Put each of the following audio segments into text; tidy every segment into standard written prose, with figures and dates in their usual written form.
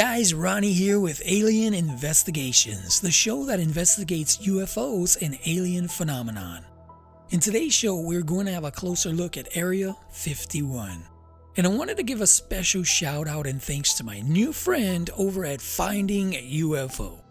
guys, Ronnie here with Alien Investigations, the show that investigates UFOs and alien phenomenon. In today's show, we're going to have a closer look at Area 51. And I wanted to give a special shout out and thanks to my new friend over at FindingUFO.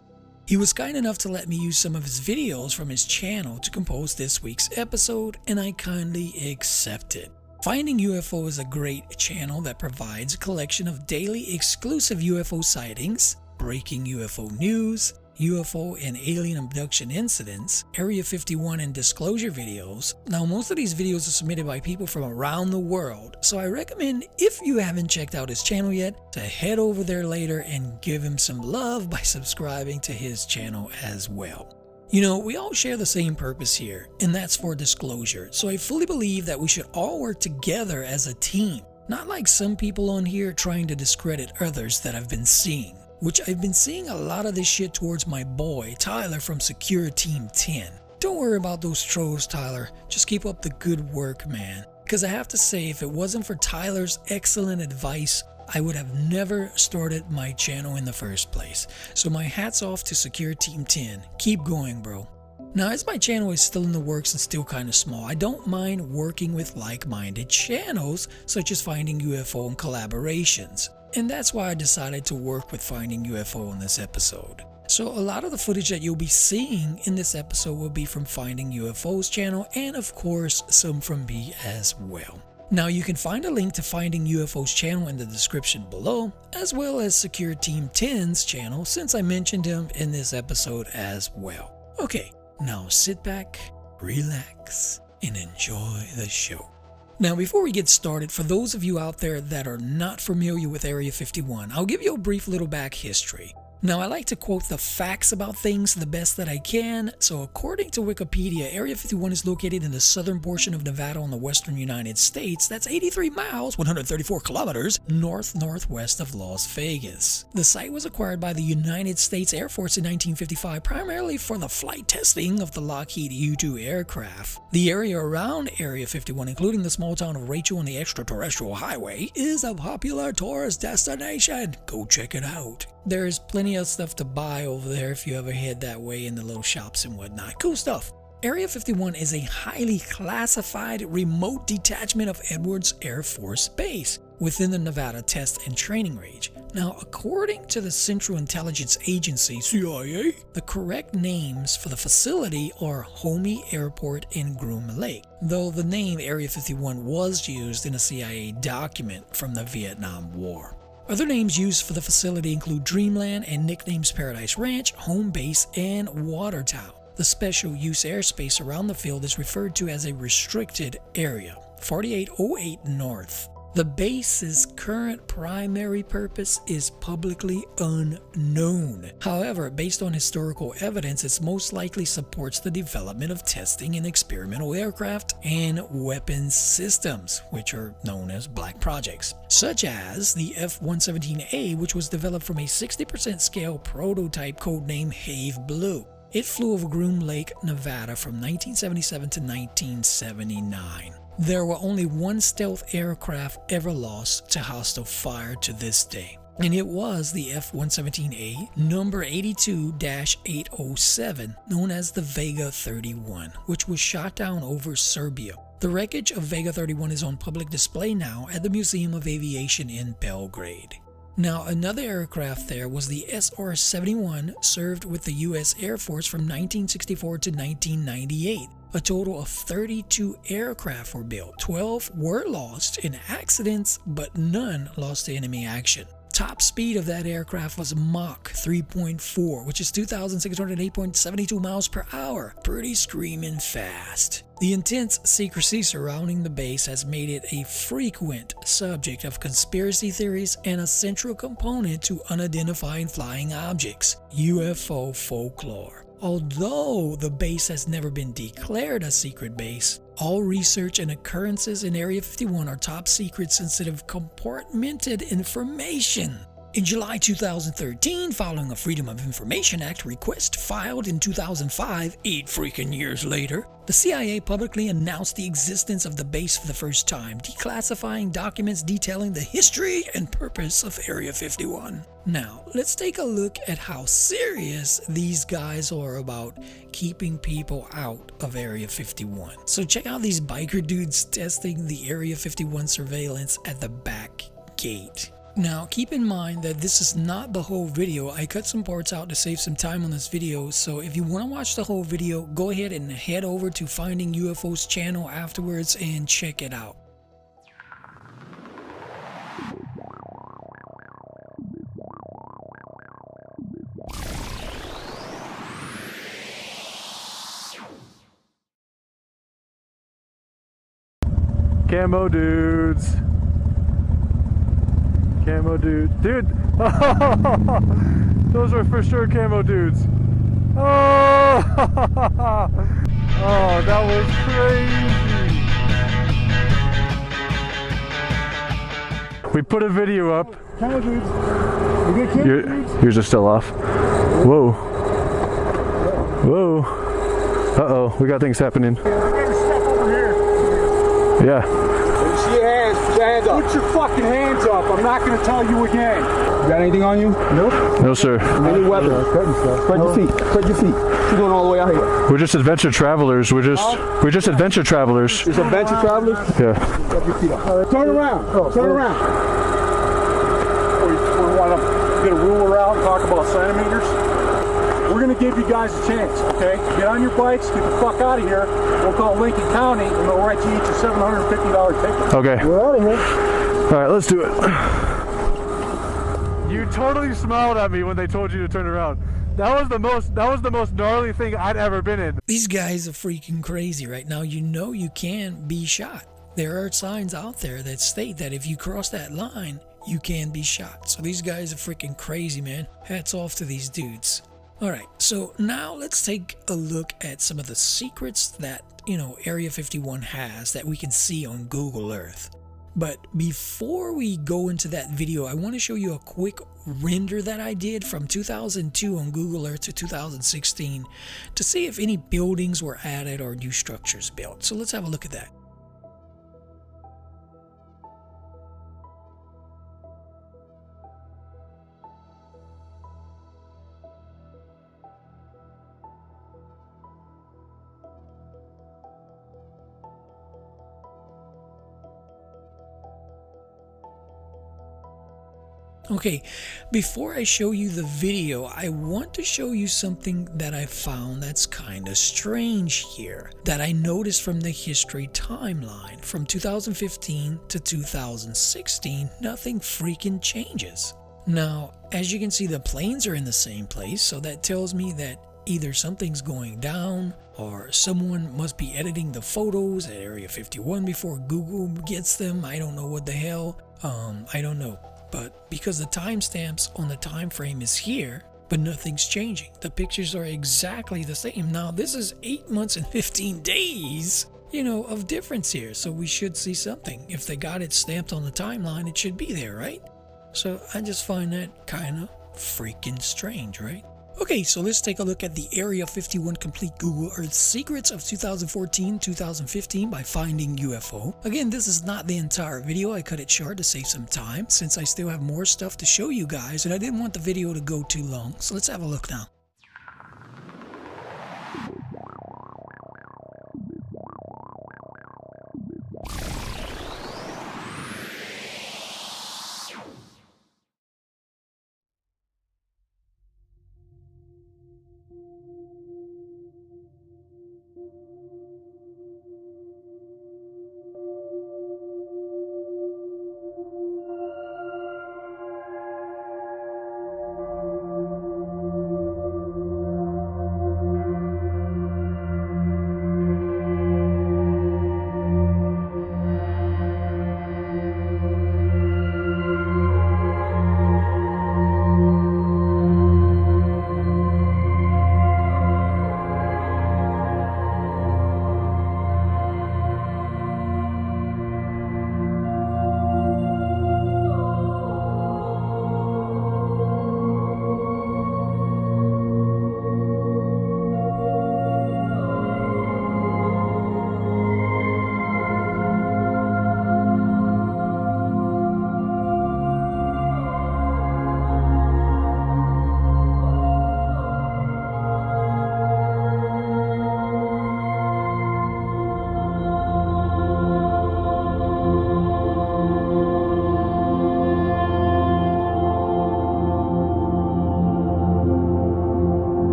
He was kind enough to let me use some of his videos from his channel to compose this week's episode, and I kindly accepted. FindingUFO is a great channel that provides a collection of daily exclusive UFO sightings, breaking UFO news, UFO and alien abduction incidents, Area 51 and disclosure videos. Now, most of these videos are submitted by people from around the world, so I recommend, if you haven't checked out his channel yet, to head over there later and give him some love by subscribing to his channel as well. You know, we all share the same purpose here, and that's for disclosure, so I fully believe that we should all work together as a team, not like some people on here trying to discredit others that I've been seeing, which I've been seeing a lot of this shit towards my boy, Tyler from Secure Team 10. Don't worry about those trolls, Tyler, just keep up the good work, man. Because I have to say, if it wasn't for Tyler's excellent advice, I would have never started my channel in the first place. So my hat's off to Secure Team 10. Keep going, bro. Now, as my channel is still in the works and still kind of small, I don't mind working with like-minded channels such as FindingUFO and collaborations. And that's why I decided to work with FindingUFO in this episode. So a lot of the footage that you'll be seeing in this episode will be from FindingUFO's channel, and of course some from me as well. Now, you can find a link to FindingUFO's channel in the description below, as well as Secure Team 10's channel, since I mentioned him in this episode as well. Okay, now sit back, relax, and enjoy the show. Now, before we get started, for those of you out there that are not familiar with Area 51, I'll give you a brief little back history. Now, I like to quote the facts about things the best that I can, so according to Wikipedia, Area 51 is located in the southern portion of Nevada in the western United States. That's 83 miles, 134 kilometers, northwest of Las Vegas. The site was acquired by the United States Air Force in 1955, primarily for the flight testing of the Lockheed U-2 aircraft. The area around Area 51, including the small town of Rachel and the extraterrestrial highway, is a popular tourist destination. Go check it out. There's plenty of stuff to buy over there if you ever head that way in the little shops and whatnot. Cool stuff. Area 51 is a highly classified remote detachment of Edwards Air Force Base within the Nevada Test and Training Range. Now, according to the Central Intelligence Agency, CIA, the correct names for the facility are Homey Airport and Groom Lake, though the name Area 51 was used in a CIA document from the Vietnam War. Other names used for the facility include Dreamland and nicknames Paradise Ranch, Home Base, and Water Tower. The special use airspace around the field is referred to as a restricted area, 4808 North. The base's current primary purpose is publicly unknown. However, based on historical evidence, it most likely supports the development of testing in experimental aircraft and weapons systems, which are known as black projects, such as the F-117A, which was developed from a 60% scale prototype codenamed Have Blue. It flew over Groom Lake, Nevada from 1977 to 1979. There were only one stealth aircraft ever lost to hostile fire to this day, and it was the F-117A number 82-807, known as the Vega 31, which was shot down over Serbia. The wreckage of Vega 31 is on public display now at the Museum of Aviation in Belgrade. Now, another aircraft there was the SR-71, served with the U.S. Air Force from 1964 to 1998. A total of 32 aircraft were built. 12 were lost in accidents, but none lost to enemy action. Top speed of that aircraft was Mach 3.4, which is 2,608.72 miles per hour. Pretty screaming fast. The intense secrecy surrounding the base has made it a frequent subject of conspiracy theories and a central component to unidentified flying objects, UFO folklore. Although the base has never been declared a secret base, all research and occurrences in Area 51 are top secret sensitive compartmented information. In July 2013, following a Freedom of Information Act request filed in 2005, 8 freaking years later, the CIA publicly announced the existence of the base for the first time, declassifying documents detailing the history and purpose of Area 51. Now, let's take a look at how serious these guys are about keeping people out of Area 51. So check out these biker dudes testing the Area 51 surveillance at the back gate. Now keep in mind that this is not the whole video. I cut some parts out to save some time on this video, so if you want to watch the whole video, go ahead and head over to Finding UFO's channel afterwards and check it out. Cammo Dudes. Cammo Dude. Dude! Those are for sure Cammo Dudes. Oh! Oh, that was crazy. We put a video up. Cammo Dudes. You good, kid? Yours are still off. Whoa. Whoa. Uh-oh, we got things happening. Get your stuff over here. Yeah. See your hands. Put your hands up. Put your fucking hands up. I'm not going to tell you again. You got anything on you? Nope. No, sir. Any weapons? Spread your feet. Spread your feet. You're going all the way out here. We're just adventure travelers. We're just adventure travelers. Just adventure travelers? Yeah. Spread your feet up. Turn around. Turn around. We want to get a ruler out and talk about centimeters. We're going to give you guys a chance, okay? Get on your bikes, get the fuck out of here. We'll call Lincoln County and they'll write you each a $750 ticket. Okay. We're out of here. All right, let's do it. You totally smiled at me when they told you to turn around. That was the most gnarly thing I'd ever been in. These guys are freaking crazy right now. You know you can be shot. There are signs out there that state that if you cross that line, you can be shot. So these guys are freaking crazy, man. Hats off to these dudes. Alright, so now let's take a look at some of the secrets that, Area 51 has that we can see on Google Earth. But before we go into that video, I want to show you a quick render that I did from 2002 on Google Earth to 2016 to see if any buildings were added or new structures built. So let's have a look at that. Okay, before I show you the video, I want to show you something that I found that's kind of strange here, that I noticed from the history timeline. From 2015 to 2016, nothing freaking changes. Now, as you can see, the planes are in the same place, so that tells me that either something's going down or someone must be editing the photos at Area 51 before Google gets them. I don't know what the hell. I don't know. But because the timestamps on the time frame is here, but nothing's changing. The pictures are exactly the same. Now, this is 8 months and 15 days, of difference here. So we should see something. If they got it stamped on the timeline, it should be there, right? So I just find that kind of freaking strange, right? Okay, so let's take a look at the Area 51 Complete Google Earth Secrets of 2014-2015 by Finding UFO. Again, this is not the entire video. I cut it short to save some time since I still have more stuff to show you guys and I didn't want the video to go too long. So let's have a look now.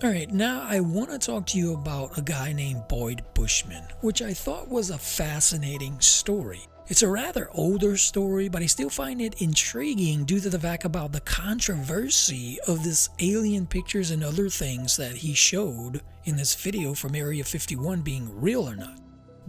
Alright, now I want to talk to you about a guy named Boyd Bushman, which I thought was a fascinating story. It's a rather older story, but I still find it intriguing due to the fact about the controversy of this alien pictures and other things that he showed in this video from Area 51 being real or not.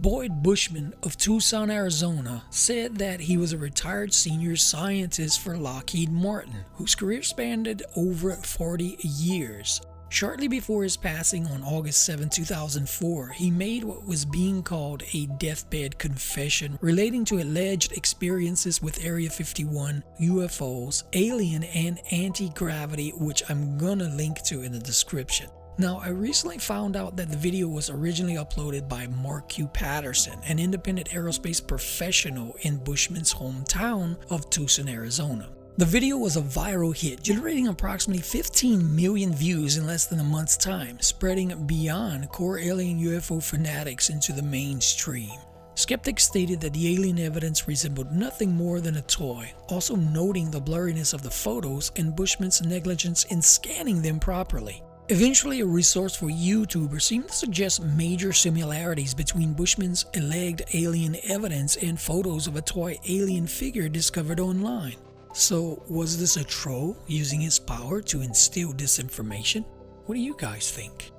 Boyd Bushman of Tucson, Arizona said that he was a retired senior scientist for Lockheed Martin, whose career spanned over 40 years. Shortly before his passing on August 7, 2004, he made what was being called a deathbed confession relating to alleged experiences with Area 51, UFOs, alien and anti-gravity, which I'm gonna link to in the description. Now, I recently found out that the video was originally uploaded by Mark Q. Patterson, an independent aerospace professional in Bushman's hometown of Tucson, Arizona. The video was a viral hit, generating approximately 15 million views in less than a month's time, spreading beyond core alien UFO fanatics into the mainstream. Skeptics stated that the alien evidence resembled nothing more than a toy, also noting the blurriness of the photos and Bushman's negligence in scanning them properly. Eventually, a resourceful YouTuber seemed to suggest major similarities between Bushman's alleged alien evidence and photos of a toy alien figure discovered online. So, was this a troll using his power to instill disinformation? What do you guys think?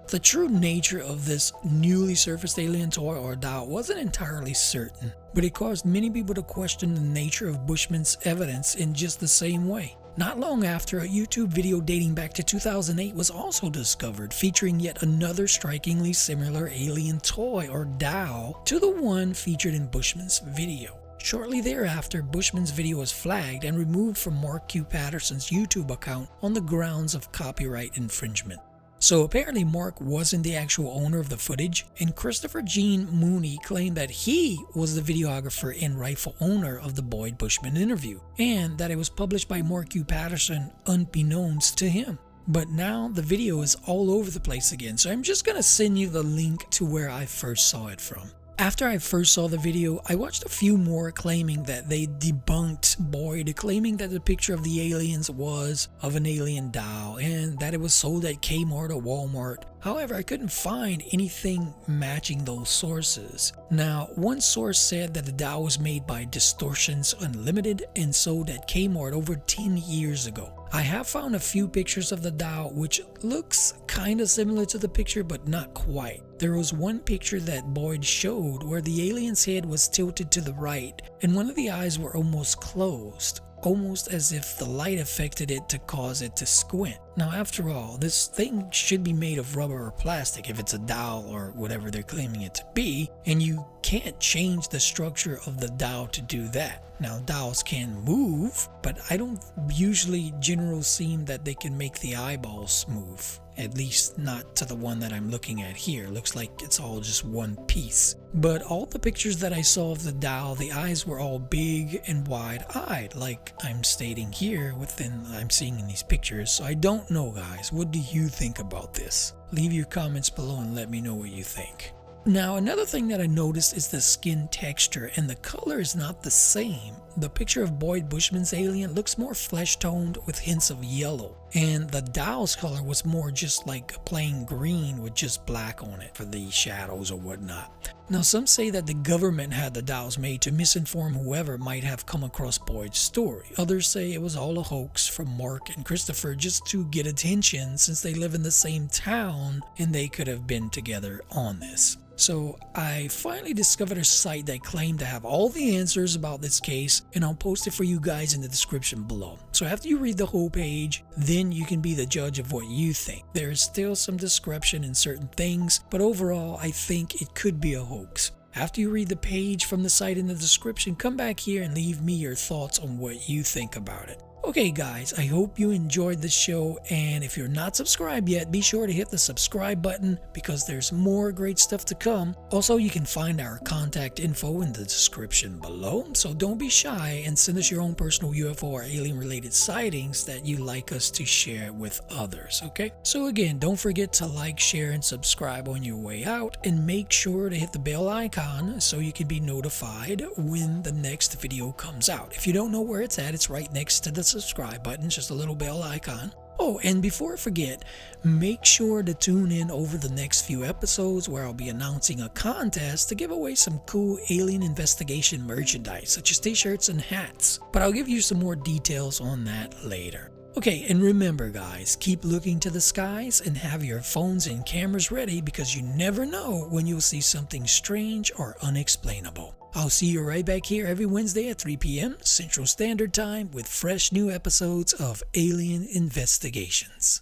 The true nature of this newly surfaced alien toy or doll wasn't entirely certain, but it caused many people to question the nature of Bushman's evidence in just the same way. Not long after, a YouTube video dating back to 2008 was also discovered, featuring yet another strikingly similar alien toy or doll to the one featured in Bushman's video. Shortly thereafter, Bushman's video was flagged and removed from Mark Q. Patterson's YouTube account on the grounds of copyright infringement. So apparently Mark wasn't the actual owner of the footage, and Christopher Gene Mooney claimed that he was the videographer and rightful owner of the Boyd Bushman interview, and that it was published by Mark Q. Patterson unbeknownst to him. But now the video is all over the place again, so I'm just gonna send you the link to where I first saw it from. After I first saw the video, I watched a few more claiming that they debunked Boyd, claiming that the picture of the aliens was of an alien doll and that it was sold at Kmart or Walmart. However, I couldn't find anything matching those sources. Now, one source said that the doll was made by Distortions Unlimited and sold at Kmart over 10 years ago. I have found a few pictures of the doll which looks kinda similar to the picture but not quite. There was one picture that Boyd showed where the alien's head was tilted to the right and one of the eyes were almost closed, almost as if the light affected it to cause it to squint. Now, after all, this thing should be made of rubber or plastic if it's a doll or whatever they're claiming it to be, and you can't change the structure of the doll to do that. Now, dolls can move, but I don't usually generally seem that they can make the eyeballs move. At least not to the one that I'm looking at here. Looks like it's all just one piece. But all the pictures that I saw of the doll, the eyes were all big and wide-eyed, like I'm stating here I'm seeing in these pictures. So I don't know, guys. What do you think about this? Leave your comments below and let me know what you think. Now, another thing that I noticed is the skin texture, and the color is not the same. The picture of Boyd Bushman's alien looks more flesh-toned with hints of yellow, and the doll's color was more just like a plain green with just black on it for the shadows or whatnot. Now, some say that the government had the dolls made to misinform whoever might have come across Boyd's story. Others say it was all a hoax from Mark and Christopher just to get attention since they live in the same town and they could have been together on this. So I finally discovered a site that claimed to have all the answers about this case, and I'll post it for you guys in the description below. So after you read the whole page, then you can be the judge of what you think. There is still some discretion in certain things, but overall I think it could be a hoax. After you read the page from the site in the description, come back here and leave me your thoughts on what you think about it. Okay guys, I hope you enjoyed the show, and if you're not subscribed yet, be sure to hit the subscribe button because there's more great stuff to come. Also, you can find our contact info in the description below, so don't be shy and send us your own personal UFO or alien related sightings that you like us to share with others, okay? So again, don't forget to like, share, and subscribe on your way out, and make sure to hit the bell icon so you can be notified when the next video comes out. If you don't know where it's at, it's right next to the subscribe button, just a little bell icon. Oh, and before I forget, make sure to tune in over the next few episodes where I'll be announcing a contest to give away some cool alien investigation merchandise, such as t-shirts and hats. But I'll give you some more details on that later. Okay, and remember guys, keep looking to the skies and have your phones and cameras ready because you never know when you'll see something strange or unexplainable. I'll see you right back here every Wednesday at 3 p.m. Central Standard Time with fresh new episodes of Alien Investigations.